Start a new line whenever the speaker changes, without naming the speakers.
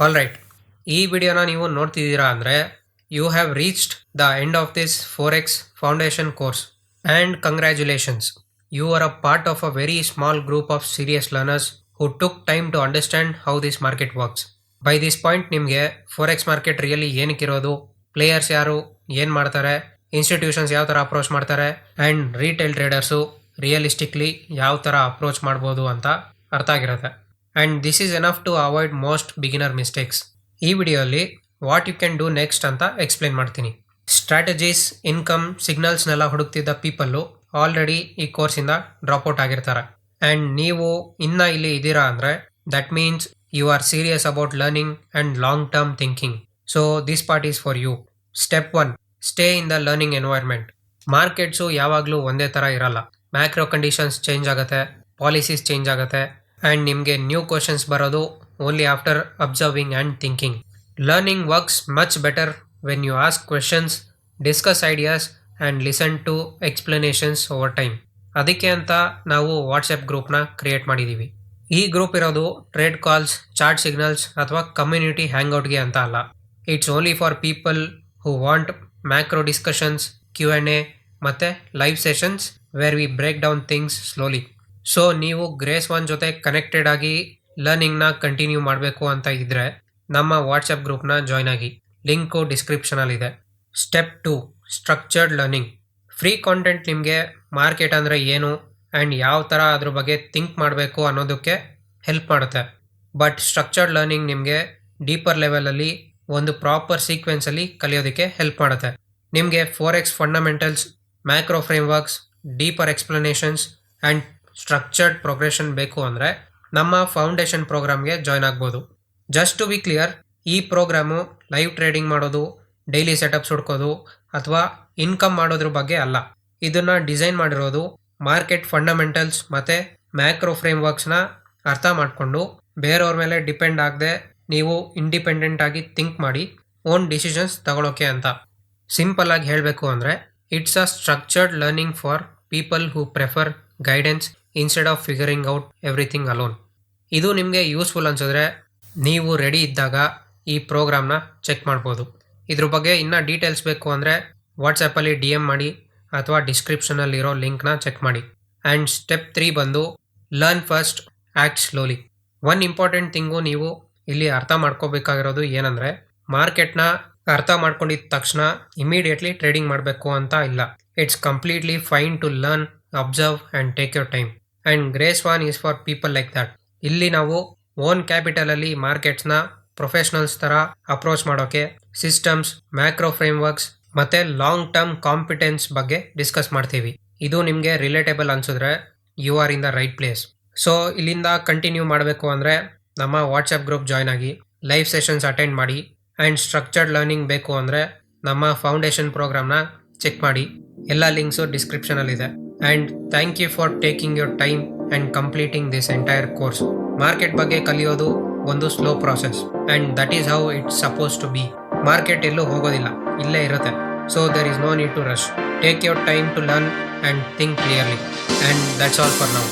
All right, ಈ ವಿಡಿಯೋನ ನೀವು ನೋಡ್ತಿದ್ದೀರಾ ಅಂದರೆ you have reached the end of this 4X foundation course and congratulations. You are a part of a very small group of serious learners who took time to understand how this market works. By this point ನಿಮಗೆ 4X market really ಏನಕ್ಕಿರೋದು, players ಯಾರು, ಏನು ಮಾಡ್ತಾರೆ, institutions ಯಾವ ಥರ approach ಮಾಡ್ತಾರೆ and retail traders ರಿಯಲಿಸ್ಟಿಕ್ಲಿ ಯಾವ ಥರ approach ಮಾಡ್ಬೋದು ಅಂತ ಅರ್ಥ ಆಗಿರುತ್ತೆ. And this is enough to avoid most beginner mistakes. ಈ ವಿಡಿಯೋಲಿ what you can do next ಅಂತ ಎಕ್ಸ್ಪ್ಲೇನ್ ಮಾಡ್ತೀನಿ. ಸ್ಟ್ರಾಟಜೀಸ್, ಇನ್ಕಮ್, ಸಿಗ್ನಲ್ಸ್ನೆಲ್ಲ ಹುಡುಕ್ತಿದ್ದ ಪೀಪಲ್ಲು ಆಲ್ರೆಡಿ ಈ ಕೋರ್ಸಿಂದ ಡ್ರಾಪ್ಔಟ್ ಆಗಿರ್ತಾರೆ. ಆ್ಯಂಡ್ ನೀವು ಇನ್ನೂ ಇಲ್ಲಿ ಇದ್ದೀರಾ ಅಂದರೆ that means you are serious about learning and long term thinking. So this part is for you. Step 1, stay in the learning environment. Markets ಯಾವಾಗಲೂ ಒಂದೇ ಥರ ಇರಲ್ಲ. ಮ್ಯಾಕ್ರೋ ಕಂಡೀಷನ್ಸ್ ಚೇಂಜ್ ಆಗುತ್ತೆ, ಪಾಲಿಸೀಸ್ ಚೇಂಜ್ ಆಗುತ್ತೆ ಆ್ಯಂಡ್ ನಿಮಗೆ ನ್ಯೂ ಕ್ವಶನ್ಸ್ ಬರೋದು only after observing and thinking. Learning works much better when you ask questions, discuss ideas and listen to explanations over time. ಅದಕ್ಕೆ ಅಂತ ನಾವು ವಾಟ್ಸಪ್ ಗ್ರೂಪ್ನ ಕ್ರಿಯೇಟ್ ಮಾಡಿದ್ದೀವಿ. ಈ ಗ್ರೂಪ್ ಇರೋದು ಟ್ರೇಡ್ ಕಾಲ್ಸ್, ಚಾರ್ಟ್ ಸಿಗ್ನಲ್ಸ್ ಅಥವಾ ಕಮ್ಯುನಿಟಿ ಹ್ಯಾಂಗ್ಔಟ್ಗೆ ಅಂತ ಅಲ್ಲ. It's only for people who want macro discussions, Q&A ಮತ್ತು live sessions where we break down things slowly. So ನೀವು ಗ್ರೇಸ್ 1 ಜೊತೆ ಕನೆಕ್ಟೆಡ್ ಆಗಿ ಲರ್ನಿಂಗ್ನ ಕಂಟಿನ್ಯೂ ಮಾಡಬೇಕು ಅಂತ ಇದ್ದರೆ ನಮ್ಮ ವಾಟ್ಸಪ್ ಗ್ರೂಪ್ನ ಜಾಯ್ನ್ ಆಗಿ. ಲಿಂಕು ಡಿಸ್ಕ್ರಿಪ್ಷನಲ್ಲಿದೆ. Step 2, structured learning. Free content ನಿಮಗೆ ಮಾರ್ಕೆಟ್ ಅಂದರೆ ಏನು ಆ್ಯಂಡ್ ಯಾವ ಥರ ಅದ್ರ ಬಗ್ಗೆ ಥಿಂಕ್ ಮಾಡಬೇಕು ಅನ್ನೋದಕ್ಕೆ ಹೆಲ್ಪ್ ಮಾಡುತ್ತೆ. ಬಟ್ ಸ್ಟ್ರಕ್ಚರ್ಡ್ ಲರ್ನಿಂಗ್ ನಿಮಗೆ ಡೀಪರ್ ಲೆವೆಲಲ್ಲಿ ಒಂದು ಪ್ರಾಪರ್ ಸೀಕ್ವೆನ್ಸಲ್ಲಿ ಕಲಿಯೋದಕ್ಕೆ ಹೆಲ್ಪ್ ಮಾಡುತ್ತೆ. ನಿಮಗೆ 4X fundamentals, macro frameworks, deeper explanations and structured progression ಬೇಕು ಅಂದರೆ ನಮ್ಮ ಫೌಂಡೇಶನ್ ಪ್ರೋಗ್ರಾಮ್ಗೆ ಜಾಯ್ನ್ ಆಗ್ಬೋದು. ಜಸ್ಟ್ ಟು ಬಿ ಕ್ಲಿಯರ್, ಈ ಪ್ರೋಗ್ರಾಮು ಲೈವ್ ಟ್ರೇಡಿಂಗ್ ಮಾಡೋದು, ಡೈಲಿ ಸೆಟಪ್ಸ್ ಹುಡ್ಕೋದು ಅಥವಾ ಇನ್ಕಮ್ ಮಾಡೋದ್ರ ಬಗ್ಗೆ ಅಲ್ಲ. ಇದನ್ನು ಡಿಸೈನ್ ಮಾಡಿರೋದು ಮಾರ್ಕೆಟ್ ಫಂಡಮೆಂಟಲ್ಸ್ ಮತ್ತು ಮ್ಯಾಕ್ರೋ ಫ್ರೇಮ್ವರ್ಕ್ಸ್ನ ಅರ್ಥ ಮಾಡಿಕೊಂಡು ಬೇರೆಯವ್ರ ಮೇಲೆ ಡಿಪೆಂಡ್ ಆಗದೆ ನೀವು ಇಂಡಿಪೆಂಡೆಂಟ್ ಆಗಿ ಥಿಂಕ್ ಮಾಡಿ ಓನ್ ಡಿಸಿಷನ್ಸ್ ತಗೊಳ್ಳೋಕೆ ಅಂತ. ಸಿಂಪಲ್ ಆಗಿ ಹೇಳಬೇಕು ಅಂದರೆ it's a structured learning for people who prefer guidance instead of figuring out everything alone. ಇದು ನಿಮಗೆ ಯೂಸ್ಫುಲ್ ಅನಿಸಿದ್ರೆ ನೀವು ರೆಡಿ ಇದ್ದಾಗ ಈ ಪ್ರೋಗ್ರಾಮ್ನ ಚೆಕ್ ಮಾಡ್ಬೋದು. ಇದ್ರ ಬಗ್ಗೆ ಇನ್ನೂ ಡೀಟೇಲ್ಸ್ ಬೇಕು ಅಂದರೆ ವಾಟ್ಸಪ್ಪಲ್ಲಿ DM ಮಾಡಿ ಅಥವಾ ಡಿಸ್ಕ್ರಿಪ್ಷನಲ್ಲಿರೋ ಲಿಂಕ್ನ ಚೆಕ್ ಮಾಡಿ. ಆ್ಯಂಡ್ ಸ್ಟೆಪ್ 3 ಬಂದು learn first, act slowly. One important thing ನೀವು ಇಲ್ಲಿ ಅರ್ಥ ಮಾಡ್ಕೋಬೇಕಾಗಿರೋದು ಏನಂದರೆ ಮಾರ್ಕೆಟ್ನ ಅರ್ಥ ಮಾಡ್ಕೊಂಡಿದ್ದ ತಕ್ಷಣ ಇಮಿಡಿಯೇಟ್ಲಿ ಟ್ರೇಡಿಂಗ್ ಮಾಡಬೇಕು ಅಂತ ಇಲ್ಲ. It's completely fine to learn, observe and take your time. And grace 1 is for people like that. ಇಲ್ಲಿ ನಾವು ಓನ್ ಕ್ಯಾಪಿಟಲಲ್ಲಿ ಮಾರ್ಕೆಟ್ಸ್ನ ಪ್ರೊಫೆಷನಲ್ಸ್ ಥರ ಅಪ್ರೋಚ್ ಮಾಡೋಕ್ಕೆ ಸಿಸ್ಟಮ್ಸ್, ಮ್ಯಾಕ್ರೋ ಫ್ರೇಮ್ವರ್ಕ್ಸ್ ಮತ್ತು ಲಾಂಗ್ ಟರ್ಮ್ ಕಾಂಪಿಟೆನ್ಸ್ ಬಗ್ಗೆ ಡಿಸ್ಕಸ್ ಮಾಡ್ತೀವಿ. ಇದು ನಿಮಗೆ ರಿಲೇಟೇಬಲ್ ಅನಿಸಿದ್ರೆ you are in the right place. So ಇಲ್ಲಿಂದ ಕಂಟಿನ್ಯೂ ಮಾಡಬೇಕು ಅಂದರೆ ನಮ್ಮ ವಾಟ್ಸಪ್ ಗ್ರೂಪ್ ಜಾಯ್ನ್ ಆಗಿ, ಲೈವ್ ಸೆಷನ್ಸ್ ಅಟೆಂಡ್ ಮಾಡಿ ಆ್ಯಂಡ್ ಸ್ಟ್ರಕ್ಚರ್ಡ್ ಲರ್ನಿಂಗ್ ಬೇಕು ಅಂದರೆ ನಮ್ಮ ಫೌಂಡೇಶನ್ ಪ್ರೋಗ್ರಾಮ್ನ ಚೆಕ್ ಮಾಡಿ. ಎಲ್ಲ ಲಿಂಕ್ಸು ಡಿಸ್ಕ್ರಿಪ್ಷನಲ್ಲಿದೆ. And thank you for taking your time and completing this entire course. Market ಬಗ್ಗೆ ಕಲಿಯೋದು ಒಂದು slow process and that is how it's suppose to be. Market ಎಲ್ಲೂ ಹೋಗೋದಿಲ್ಲ, ಇಲ್ಲೇ ಇರುತ್ತೆ. So there is no need to rush. Take your time to learn and think clearly. And that's all for now.